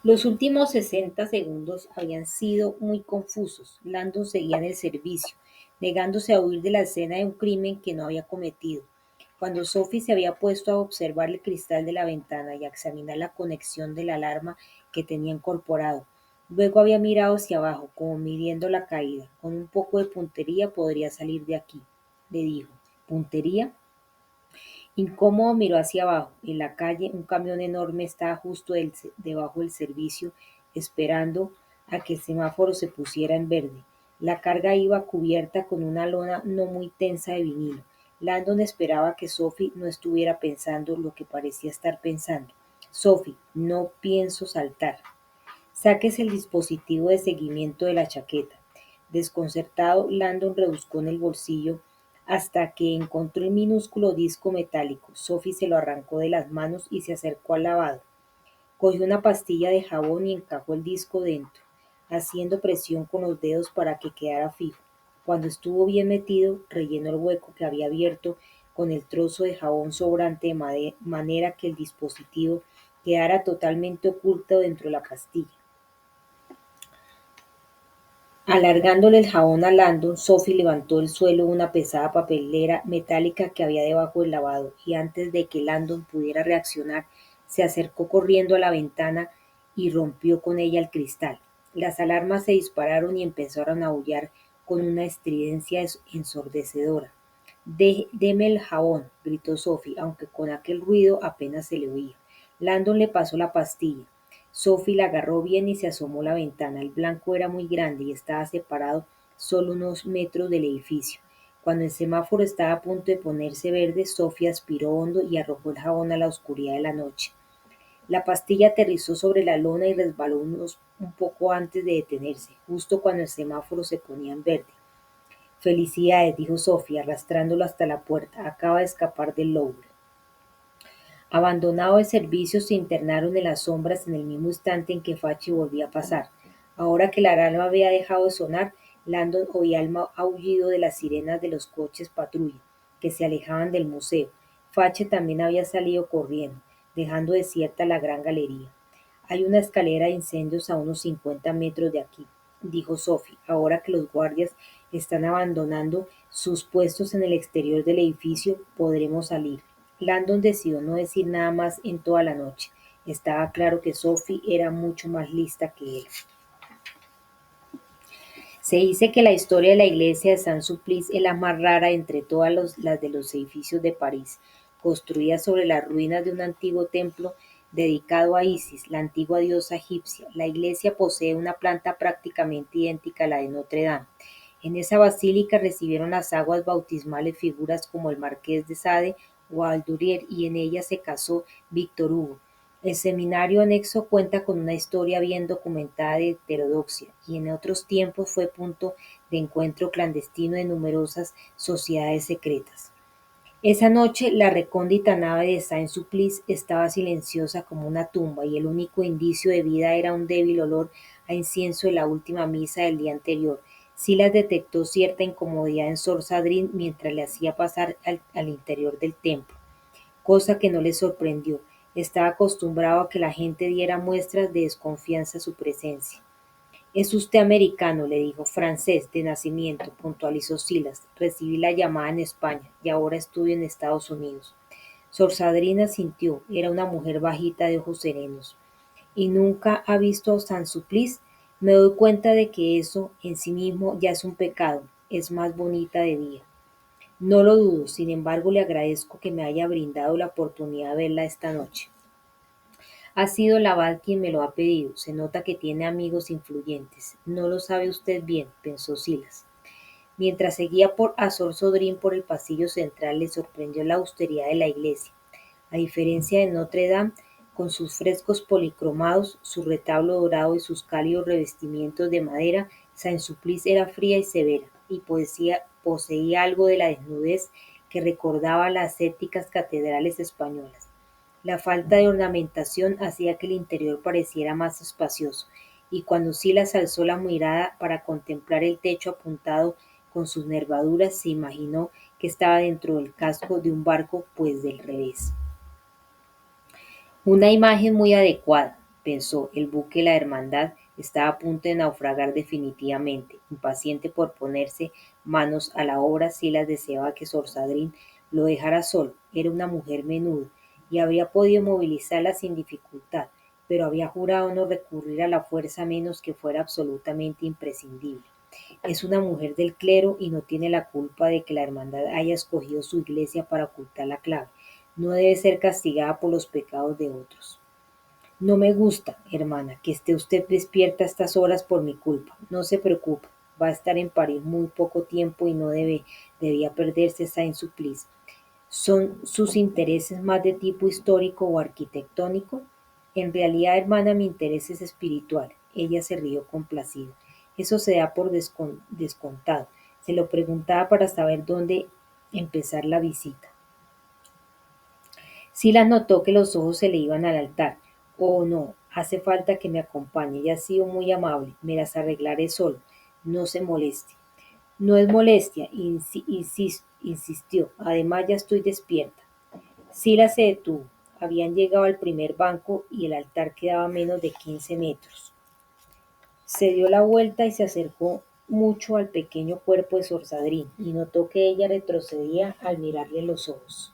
Los últimos 60 segundos habían sido muy confusos. Landon seguía en el servicio, negándose a huir de la escena de un crimen que no había cometido. Cuando Sophie se había puesto a observar el cristal de la ventana y a examinar la conexión de la alarma que tenía incorporado, luego había mirado hacia abajo, como midiendo la caída. Con un poco de puntería podría salir de aquí, le dijo. ¿Puntería? Incómodo miró hacia abajo. En la calle, un camión enorme estaba justo debajo del servicio, esperando a que el semáforo se pusiera en verde. La carga iba cubierta con una lona no muy tensa de vinilo. Landon esperaba que Sophie no estuviera pensando lo que parecía estar pensando. Sophie, no pienso saltar. Sáquese el dispositivo de seguimiento de la chaqueta. Desconcertado, Landon rebuscó en el bolsillo hasta que encontró el minúsculo disco metálico. Sophie se lo arrancó de las manos y se acercó al lavado. Cogió una pastilla de jabón y encajó el disco dentro, haciendo presión con los dedos para que quedara fijo. Cuando estuvo bien metido, rellenó el hueco que había abierto con el trozo de jabón sobrante de manera que el dispositivo quedara totalmente oculto dentro de la pastilla. Alargándole el jabón a Landon, Sophie levantó del suelo una pesada papelera metálica que había debajo del lavado, y antes de que Landon pudiera reaccionar, se acercó corriendo a la ventana y rompió con ella el cristal. Las alarmas se dispararon y empezaron a aullar con una estridencia ensordecedora. Deme el jabón, gritó Sophie, aunque con aquel ruido apenas se le oía. Landon le pasó la pastilla. Sophie la agarró bien y se asomó a la ventana. El blanco era muy grande y estaba separado solo unos metros del edificio. Cuando el semáforo estaba a punto de ponerse verde, Sophie aspiró hondo y arrojó el jabón a la oscuridad de la noche. La pastilla aterrizó sobre la lona y resbaló un poco antes de detenerse, justo cuando el semáforo se ponía en verde. Felicidades, dijo Sophie, arrastrándolo hasta la puerta. Acaba de escapar del Louvre. Abandonado el servicio, se internaron en las sombras en el mismo instante en que Fachi volvía a pasar. Ahora que la alarma había dejado de sonar, Landon oía el aullido de las sirenas de los coches patrulla, que se alejaban del museo. Fache también había salido corriendo, dejando desierta la gran galería. Hay una escalera de incendios a unos 50 metros de aquí, dijo Sophie, ahora que los guardias están abandonando sus puestos en el exterior del edificio, podremos salir. Landon decidió no decir nada más en toda la noche. Estaba claro que Sophie era mucho más lista que él. Se dice que la historia de la iglesia de Saint-Sulpice es la más rara entre todas las de los edificios de París, construida sobre las ruinas de un antiguo templo dedicado a Isis, la antigua diosa egipcia. La iglesia posee una planta prácticamente idéntica a la de Notre Dame. En esa basílica recibieron las aguas bautismales figuras como el Marqués de Sade o Aldurier, y en ella se casó Víctor Hugo. El seminario anexo cuenta con una historia bien documentada de heterodoxia, y en otros tiempos fue punto de encuentro clandestino de numerosas sociedades secretas. Esa noche la recóndita nave de Saint-Sulpice estaba silenciosa como una tumba, y el único indicio de vida era un débil olor a incienso de la última misa del día anterior. Silas detectó cierta incomodidad en Sor Sadrine mientras le hacía pasar al interior del templo, cosa que no le sorprendió. Estaba acostumbrado a que la gente diera muestras de desconfianza a su presencia. Es usted americano, le dijo. Francés, de nacimiento, puntualizó Silas. Recibí la llamada en España y ahora estudio en Estados Unidos. Sor Sadrina sintió. Era una mujer bajita de ojos serenos. ¿Y nunca ha visto a San Suplice? Me doy cuenta de que eso en sí mismo ya es un pecado. Es más bonita de día. No lo dudo, sin embargo le agradezco que me haya brindado la oportunidad de verla esta noche. Ha sido Laval quien me lo ha pedido. Se nota que tiene amigos influyentes. No lo sabe usted bien, pensó Silas. Mientras seguía por Azor Sodrín por el pasillo central, le sorprendió la austeridad de la iglesia. A diferencia de Notre Dame, con sus frescos policromados, su retablo dorado y sus cálidos revestimientos de madera, Saint-Sulpice era fría y severa, y poseía algo de la desnudez que recordaba las ascéticas catedrales españolas. La falta de ornamentación hacía que el interior pareciera más espacioso, y cuando Silas alzó la mirada para contemplar el techo apuntado con sus nervaduras, se imaginó que estaba dentro del casco de un barco, pues del revés. Una imagen muy adecuada. pensó, el buque de la hermandad estaba a punto de naufragar definitivamente. Impaciente por ponerse manos a la obra, Silas deseaba que Sor Sadrin lo dejara solo. Era una mujer menuda y habría podido movilizarla sin dificultad, pero había jurado no recurrir a la fuerza a menos que fuera absolutamente imprescindible. Es una mujer del clero y no tiene la culpa de que la hermandad haya escogido su iglesia para ocultar la clave. No debe ser castigada por los pecados de otros. No me gusta, hermana, que esté usted despierta a estas horas por mi culpa. No se preocupe, va a estar en París muy poco tiempo y no debía perderse Saint-Sulpice. ¿Son sus intereses más de tipo histórico o arquitectónico? En realidad, hermana, mi interés es espiritual. Ella se rió complacida. Eso se da por descontado. Se lo preguntaba para saber dónde empezar la visita. Silas notó que los ojos se le iban al altar. Oh, no, hace falta que me acompañe. Ella ha sido muy amable. Me las arreglaré solo. No se moleste. No es molestia, insistió. Además, ya estoy despierta. Silas se detuvo. Habían llegado al primer banco y el altar quedaba a menos de 15 metros. Se dio la vuelta y se acercó mucho al pequeño cuerpo de Sor Sadrín y notó que ella retrocedía al mirarle los ojos.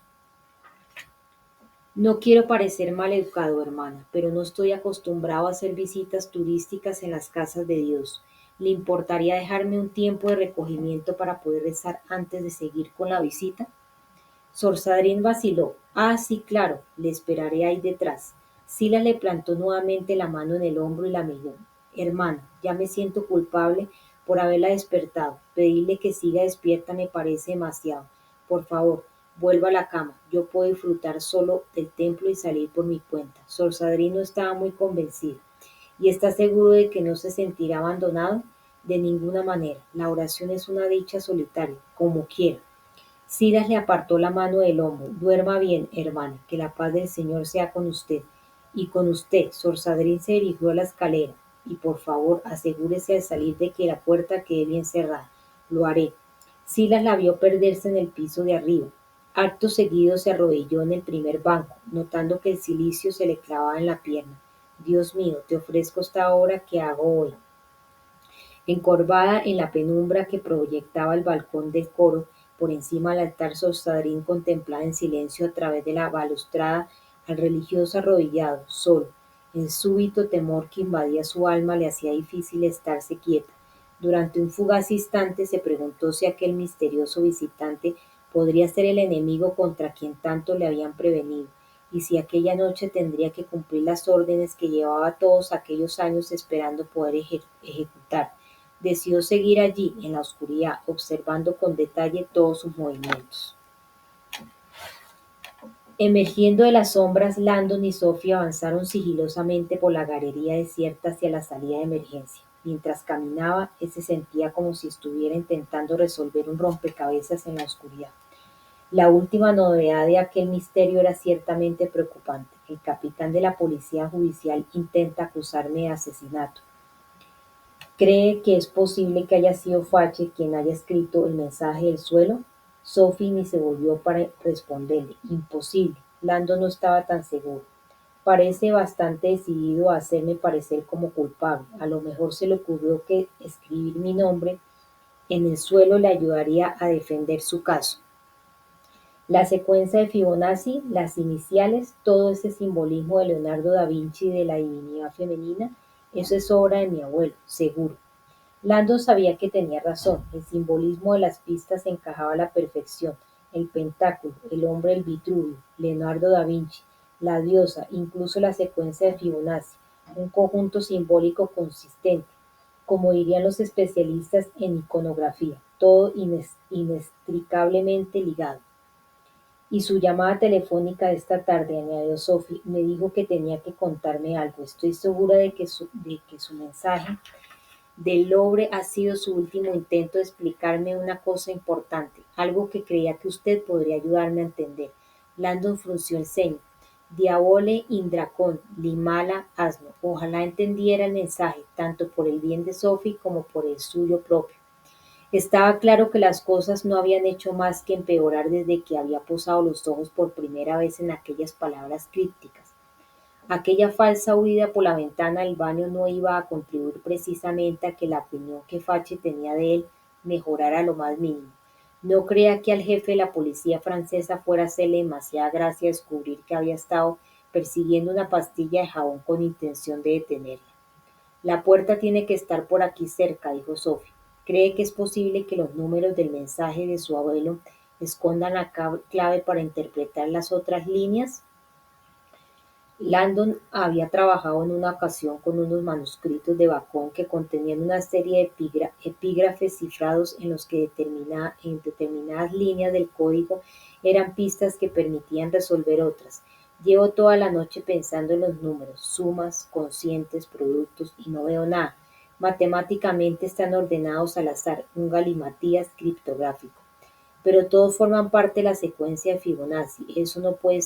No quiero parecer maleducado, hermana, pero no estoy acostumbrado a hacer visitas turísticas en las casas de Dios. ¿Le importaría dejarme un tiempo de recogimiento para poder rezar antes de seguir con la visita? Sor Sadrín vaciló. Ah, sí, claro, le esperaré ahí detrás. Silas le plantó nuevamente la mano en el hombro y la miró. Hermana, ya me siento culpable por haberla despertado. Pedirle que siga despierta me parece demasiado. Por favor, vuelva a la cama. Yo puedo disfrutar solo del templo y salir por mi cuenta. Sor Sadrín no estaba muy convencida. ¿Y está seguro de que no se sentirá abandonado? De ninguna manera. La oración es una dicha solitaria, como quiera. Silas le apartó la mano del hombro. Duerma bien, hermana, que la paz del Señor sea con usted. Y con usted. Sor Sadrín se dirigió a la escalera. Y por favor, asegúrese al salir de que la puerta quede bien cerrada. Lo haré. Silas la vio perderse en el piso de arriba. Acto seguido se arrodilló en el primer banco, notando que el cilicio se le clavaba en la pierna. Dios mío, te ofrezco esta obra que hago hoy. Encorvada en la penumbra que proyectaba el balcón del coro, por encima del altar, Sor Sadrín contemplaba en silencio a través de la balustrada al religioso arrodillado, solo. El súbito temor que invadía su alma le hacía difícil estarse quieta. Durante un fugaz instante se preguntó si aquel misterioso visitante podría ser el enemigo contra quien tanto le habían prevenido, y si aquella noche tendría que cumplir las órdenes que llevaba todos aquellos años esperando poder ejecutar. Decidió seguir allí, en la oscuridad, observando con detalle todos sus movimientos. Emergiendo de las sombras, Landon y Sophie avanzaron sigilosamente por la galería desierta hacia la salida de emergencia. Mientras caminaba, él se sentía como si estuviera intentando resolver un rompecabezas en la oscuridad. La última novedad de aquel misterio era ciertamente preocupante. El capitán de la policía judicial intenta acusarme de asesinato. ¿Cree que es posible que haya sido Fache quien haya escrito el mensaje del suelo? Sophie ni se volvió para responderle. Imposible. Lando no estaba tan seguro. Parece bastante decidido a hacerme parecer como culpable. A lo mejor se le ocurrió que escribir mi nombre en el suelo le ayudaría a defender su caso. La secuencia de Fibonacci, las iniciales, todo ese simbolismo de Leonardo da Vinci de la divinidad femenina, eso es obra de mi abuelo, seguro. Landon sabía que tenía razón, el simbolismo de las pistas encajaba a la perfección, el pentáculo, el hombre del Vitruvio, Leonardo da Vinci, la diosa, incluso la secuencia de Fibonacci, un conjunto simbólico consistente, como dirían los especialistas en iconografía, todo inextricablemente ligado. Y su llamada telefónica de esta tarde, añadió Sophie, me dijo que tenía que contarme algo. Estoy segura de que su mensaje del Louvre ha sido su último intento de explicarme una cosa importante, algo que creía que usted podría ayudarme a entender. Landon frunció el ceño. Diabole Indracon, limala asno. Ojalá entendiera el mensaje, tanto por el bien de Sophie como por el suyo propio. Estaba claro que las cosas no habían hecho más que empeorar desde que había posado los ojos por primera vez en aquellas palabras crípticas. Aquella falsa huida por la ventana del baño no iba a contribuir precisamente a que la opinión que Fache tenía de él mejorara lo más mínimo. No crea que al jefe de la policía francesa fuera a hacerle demasiada gracia descubrir que había estado persiguiendo una pastilla de jabón con intención de detenerla. La puerta tiene que estar por aquí cerca, dijo Sophie. ¿Cree que es posible que los números del mensaje de su abuelo escondan la clave para interpretar las otras líneas? Landon había trabajado en una ocasión con unos manuscritos de Bacon que contenían una serie de epígrafes cifrados en los que en determinadas líneas del código eran pistas que permitían resolver otras. Llevo toda la noche pensando en los números, sumas, conscientes, productos, y no veo nada. Matemáticamente están ordenados al azar, un galimatías criptográfico. Pero todos forman parte de la secuencia de Fibonacci. Eso no puede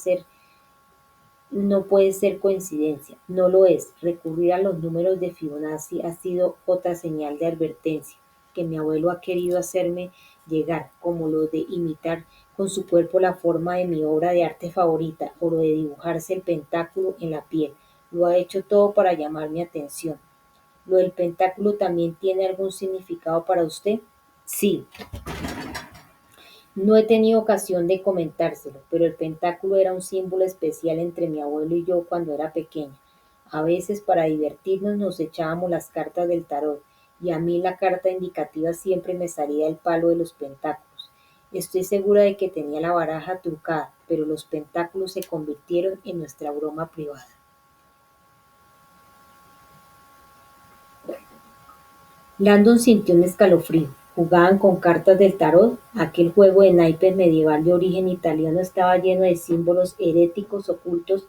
ser coincidencia, no lo es. Recurrir a los números de Fibonacci ha sido otra señal de advertencia que mi abuelo ha querido hacerme llegar, como lo de imitar con su cuerpo la forma de mi obra de arte favorita o lo de dibujarse el pentáculo en la piel. Lo ha hecho todo para llamar mi atención. ¿Lo del pentáculo también tiene algún significado para usted? Sí, no he tenido ocasión de comentárselo, pero el pentáculo era un símbolo especial entre mi abuelo y yo cuando era pequeña. A veces, para divertirnos, nos echábamos las cartas del tarot, y a mí la carta indicativa siempre me salía el palo de los pentáculos. Estoy segura de que tenía la baraja trucada, pero los pentáculos se convirtieron en nuestra broma privada. Landon sintió un escalofrío. Jugaban con cartas del tarot. Aquel juego de naipes medieval de origen italiano estaba lleno de símbolos heréticos ocultos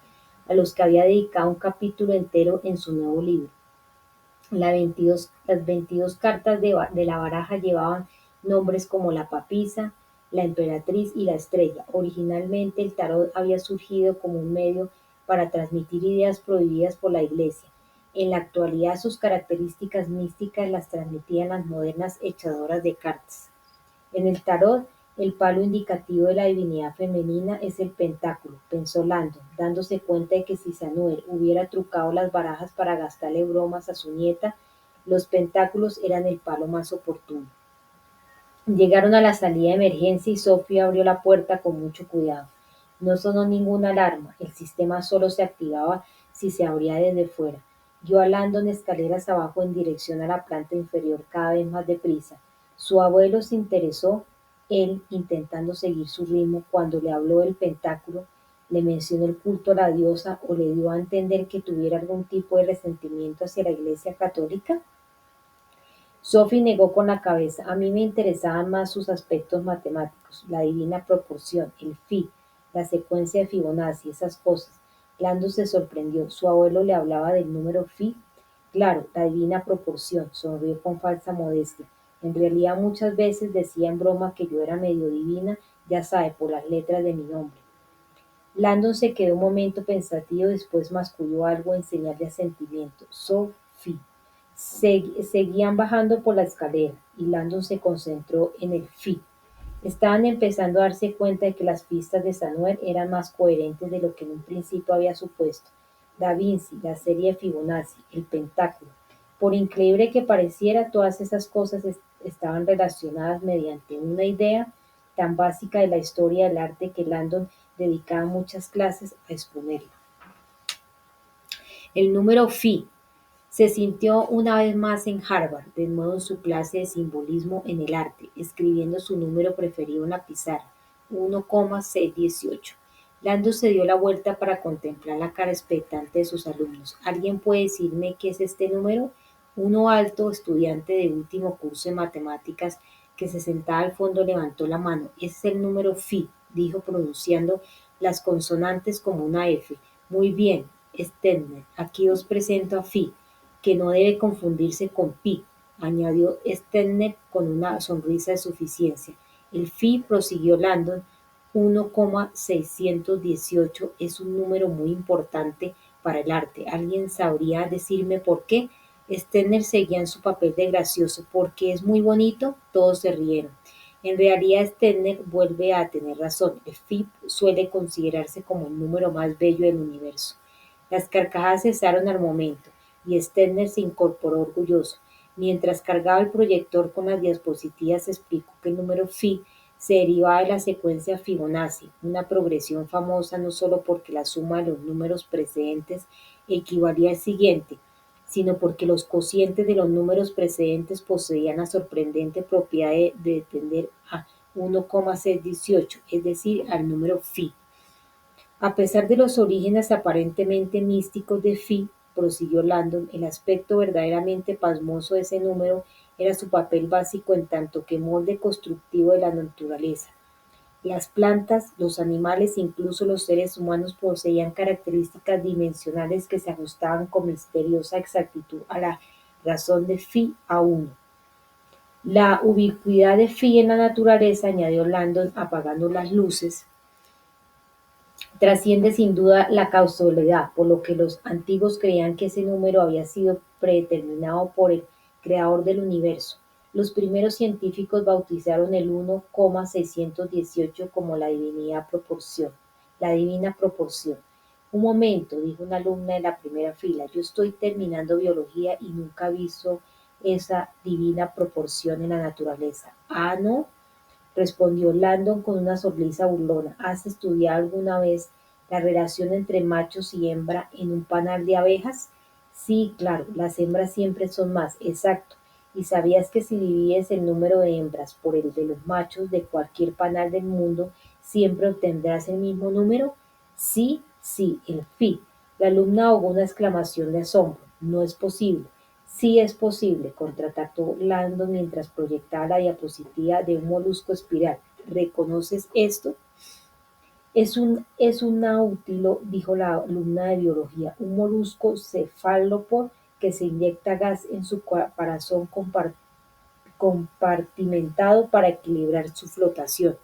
a los que había dedicado un capítulo entero en su nuevo libro. Las 22 cartas de la baraja llevaban nombres como la papisa, la emperatriz y la estrella. Originalmente el tarot había surgido como un medio para transmitir ideas prohibidas por la Iglesia. En la actualidad sus características místicas las transmitían las modernas echadoras de cartas. En el tarot, el palo indicativo de la divinidad femenina es el pentáculo, pensó Landon, dándose cuenta de que si Samuel hubiera trucado las barajas para gastarle bromas a su nieta, los pentáculos eran el palo más oportuno. Llegaron a la salida de emergencia y Sophie abrió la puerta con mucho cuidado. No sonó ninguna alarma, el sistema solo se activaba si se abría desde fuera. Guió a Landon escaleras abajo en dirección a la planta inferior cada vez más deprisa. Su abuelo se interesó, él intentando seguir su ritmo, cuando le habló del pentáculo, le mencionó el culto a la diosa o le dio a entender que tuviera algún tipo de resentimiento hacia la Iglesia católica. Sophie negó con la cabeza. A mí me interesaban más sus aspectos matemáticos, la divina proporción, el phi, la secuencia de Fibonacci, esas cosas. Landon se sorprendió. ¿Su abuelo le hablaba del número phi? Claro, la divina proporción, sonrió con falsa modestia. En realidad muchas veces decía en broma que yo era medio divina, ya sabe, por las letras de mi nombre. Landon se quedó un momento pensativo, después masculló algo en señal de asentimiento. Sophie. Seguían bajando por la escalera, y Landon se concentró en el phi. Estaban empezando a darse cuenta de que las pistas de Samuel eran más coherentes de lo que en un principio había supuesto. Da Vinci, la serie de Fibonacci, el pentáculo. Por increíble que pareciera, todas esas cosas estaban relacionadas mediante una idea tan básica de la historia del arte que Landon dedicaba muchas clases a exponerla. El número phi se sintió una vez más en Harvard, de nuevo en su clase de simbolismo en el arte, escribiendo su número preferido en la pizarra, 1,618. Landon se dio la vuelta para contemplar la cara expectante de sus alumnos. ¿Alguien puede decirme qué es este número? Uno alto, estudiante de último curso de matemáticas, que se sentaba al fondo, levantó la mano. Ese es el número phi, dijo pronunciando las consonantes como una F. Muy bien, Stetner, aquí os presento a phi, que no debe confundirse con pi, añadió Stetner con una sonrisa de suficiencia. El phi, prosiguió Landon, 1,618 es un número muy importante para el arte. ¿Alguien sabría decirme por qué? Stetner seguía en su papel de gracioso. ¿Porque es muy bonito? Todos se rieron. En realidad, Stetner vuelve a tener razón. El phi suele considerarse como el número más bello del universo. Las carcajadas cesaron al momento, y Stetner se incorporó orgulloso. Mientras cargaba el proyector con las diapositivas, explicó que el número phi se derivaba de la secuencia Fibonacci, una progresión famosa no solo porque la suma de los números precedentes equivalía al siguiente, sino porque los cocientes de los números precedentes poseían la sorprendente propiedad de tender a 1,618, es decir, al número phi. A pesar de los orígenes aparentemente místicos de Phi, prosiguió Landon, el aspecto verdaderamente pasmoso de ese número era su papel básico en tanto que molde constructivo de la naturaleza. Las plantas, los animales e incluso los seres humanos poseían características dimensionales que se ajustaban con misteriosa exactitud a la razón de Phi a 1. La ubicuidad de Phi en la naturaleza, añadió Landon apagando las luces, trasciende sin duda la causalidad, por lo que los antiguos creían que ese número había sido predeterminado por el creador del universo. Los primeros científicos bautizaron el 1,618 como la divina proporción. Un momento, dijo una alumna de la primera fila, yo estoy terminando biología y nunca he visto esa divina proporción en la naturaleza. Ah, ¿no? Respondió Landon con una sonrisa burlona. ¿Has estudiado alguna vez la relación entre machos y hembra en un panal de abejas? Sí, claro, las hembras siempre son más, exacto. ¿Y sabías que si divides el número de hembras por el de los machos de cualquier panal del mundo, siempre obtendrás el mismo número? Sí, sí, el phi. La alumna ahogó una exclamación de asombro. No es posible. Sí es posible, contratacó Landon mientras proyectaba la diapositiva de un molusco espiral. ¿Reconoces esto? Es un náutilo, dijo la alumna de biología, un molusco cefalópodo que se inyecta gas en su caparazón compartimentado para equilibrar su flotación.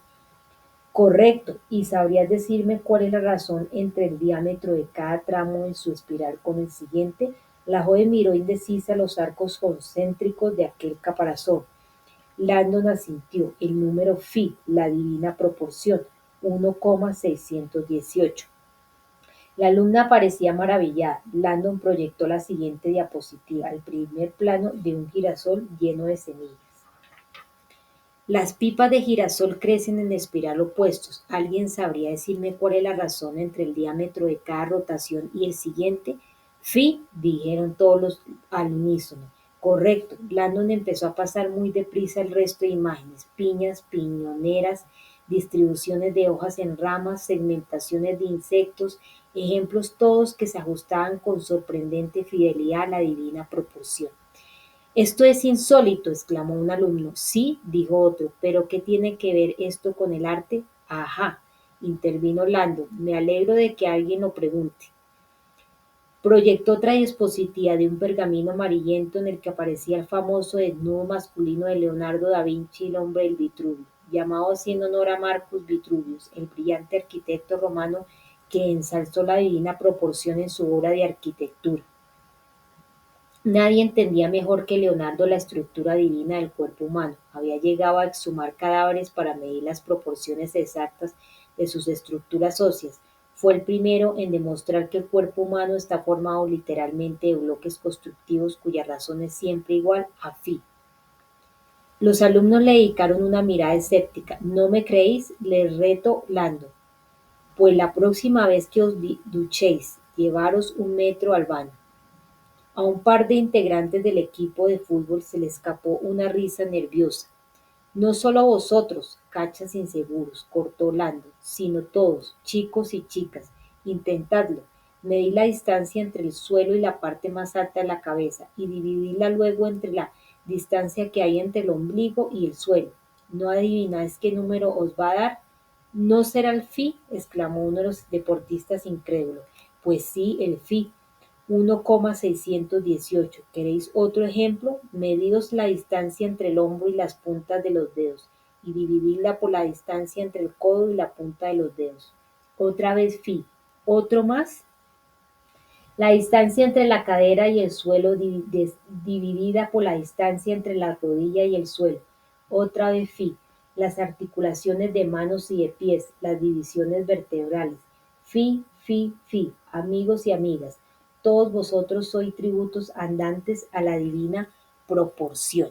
Correcto. ¿Y sabrías decirme cuál es la razón entre el diámetro de cada tramo de su espiral con el siguiente? La joven miró indecisa los arcos concéntricos de aquel caparazón. Landon asintió. El número phi, la divina proporción, 1,618. La alumna parecía maravillada. Landon proyectó la siguiente diapositiva, el primer plano de un girasol lleno de semillas. Las pipas de girasol crecen en espiral opuestos. ¿Alguien sabría decirme cuál es la razón entre el diámetro de cada rotación y el siguiente? Phi, dijeron todos al unísono. Correcto. Landon empezó a pasar muy deprisa el resto de imágenes. Piñas, piñoneras, distribuciones de hojas en ramas, segmentaciones de insectos, ejemplos todos que se ajustaban con sorprendente fidelidad a la divina proporción. Esto es insólito, exclamó un alumno. Sí, dijo otro, pero ¿qué tiene que ver esto con el arte? Ajá, intervino Landon. Me alegro de que alguien lo pregunte. Proyectó otra diapositiva de un pergamino amarillento en el que aparecía el famoso desnudo masculino de Leonardo da Vinci, el hombre del Vitruvio, llamado así en honor a Marcus Vitruvius, el brillante arquitecto romano que ensalzó la divina proporción en su obra de arquitectura. Nadie entendía mejor que Leonardo la estructura divina del cuerpo humano. Había llegado a exhumar cadáveres para medir las proporciones exactas de sus estructuras óseas. Fue el primero en demostrar que el cuerpo humano está formado literalmente de bloques constructivos cuya razón es siempre igual a phi. Los alumnos le dedicaron una mirada escéptica. ¿No me creéis? Les reto Landon. Pues la próxima vez que os duchéis, llevaros un metro al baño. A un par de integrantes del equipo de fútbol se le escapó una risa nerviosa. No solo vosotros, cachas inseguros, cortó Landon, sino todos, chicos y chicas. Intentadlo. Medid la distancia entre el suelo y la parte más alta de la cabeza y divididla luego entre la distancia que hay entre el ombligo y el suelo. ¿No adivináis qué número os va a dar? ¿No será el phi? Exclamó uno de los deportistas incrédulo. Pues sí, el phi. 1,618. ¿Queréis otro ejemplo? Medidos la distancia entre el hombro y las puntas de los dedos y divididla por la distancia entre el codo y la punta de los dedos. Otra vez phi. ¿Otro más? La distancia entre la cadera y el suelo dividida por la distancia entre la rodilla y el suelo. Otra vez phi. Las articulaciones de manos y de pies, las divisiones vertebrales. Phi, fi, amigos y amigas, todos vosotros sois tributos andantes a la divina proporción.